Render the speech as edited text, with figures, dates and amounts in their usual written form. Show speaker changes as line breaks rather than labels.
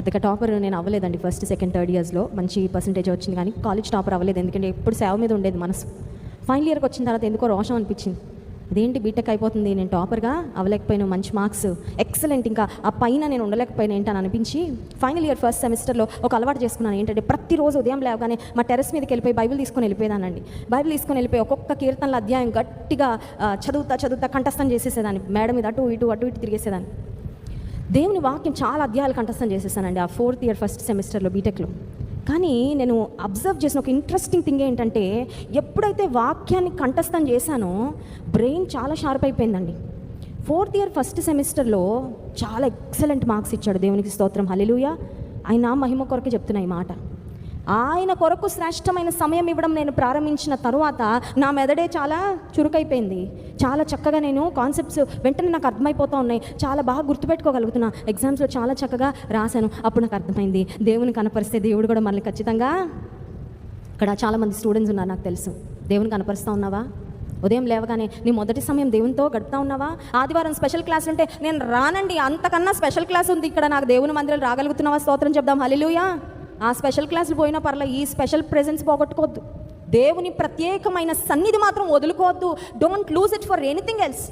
పెద్దగా టాపర్ నేను అవ్వలేదండి. ఫస్ట్, సెకండ్, థర్డ్ ఇయర్స్లో మంచి పర్సంటేజ్ వచ్చింది, కానీ కాలేజ్ టాపర్ అవ్వలేదు. ఎందుకంటే ఎప్పుడు సేవ మీద ఉండేది మనసు. ఫైనల్ ఇయర్కి వచ్చిన తర్వాత ఎందుకో రోషం అనిపించింది. ఇదేంటి బీటెక్ అయిపోతుంది, నేను టాపర్గా అవ్వలేకపోయాను, మంచి మార్క్స్, ఎక్సలెంట్, ఇంకా ఆ పైన నేను ఉండలేకపోయాను ఏంటని అనిపించి ఫైనల్ ఇయర్ ఫస్ట్ సెమిస్టర్లో ఒక అలవాటు చేసుకున్నాను. ఏంటంటే ప్రతిరోజు ఉదయం లేవగానే మా టెర్రస్ మీదకి వెళ్ళిపోయి బైబిల్ తీసుకొని వెళ్ళిపోయేదానండి. బైబిల్ తీసుకొని వెళ్ళిపోయి ఒక్కొక్క కీర్తనల అధ్యాయం గట్టిగా చదువుతా కంఠస్థం చేసేసేదాన్ని. మేడం మీద అటు ఇటు తిరిగేసేదాన్ని. దేవుని వాక్యం చాలా అధ్యాయాలు కంఠస్థం చేసేసానండి ఆ 4th ఇయర్ ఫస్ట్ సెమిస్టర్లో బీటెక్లో. కానీ నేను అబ్జర్వ్ చేసిన ఒక ఇంట్రెస్టింగ్ థింగ్ ఏంటంటే, ఎప్పుడైతే వాక్యాన్ని కంఠస్థం చేశానో బ్రెయిన్ చాలా షార్ప్ అయిపోయిందండి. 4th ఇయర్ ఫస్ట్ సెమిస్టర్లో చాలా ఎక్సలెంట్ మార్క్స్ ఇచ్చాడు. దేవునికి స్తోత్రం, హల్లెలూయా. ఆయన మహిమ కొరకు చెప్తున్నా ఈ మాట. ఆయన కొరకు శ్రేష్టమైన సమయం ఇవ్వడం నేను ప్రారంభించిన తరువాత నా మెదడే చాలా చురుకైపోయింది. చాలా చక్కగా నేను కాన్సెప్ట్స్ వెంటనే నాకు అర్థమైపోతూ ఉన్నాయి. చాలా బాగా గుర్తుపెట్టుకోగలుగుతున్నా. ఎగ్జామ్స్లో చాలా చక్కగా రాశాను. అప్పుడు నాకు అర్థమైంది, దేవుని కనపరిస్తే దేవుడు కూడా మనల్ని ఖచ్చితంగా. ఇక్కడ చాలామంది స్టూడెంట్స్ ఉన్నారు, నాకు తెలుసు. దేవుని కనపరుస్తూ ఉన్నావా? ఉదయం లేవగానే నీ మొదటి సమయం దేవునితో గడుపుతా ఉన్నావా? ఆదివారం స్పెషల్ క్లాసులు ఉంటే నేను రానండి, అంతకన్నా స్పెషల్ క్లాస్ ఉంది ఇక్కడ, నాకు దేవుని మందిరం రాగలుగుతున్నావా? స్తోత్రం చెప్దాం, హల్లెలూయా. ఆ స్పెషల్ క్లాసులు పోయినా పర్లే, ఈ స్పెషల్ ప్రెజెన్స్ పోగొట్టుకోవద్దు. దేవుని ప్రత్యేకమైన సన్నిధి మాత్రం వదులుకోవద్దు. Don't lose it for anything else.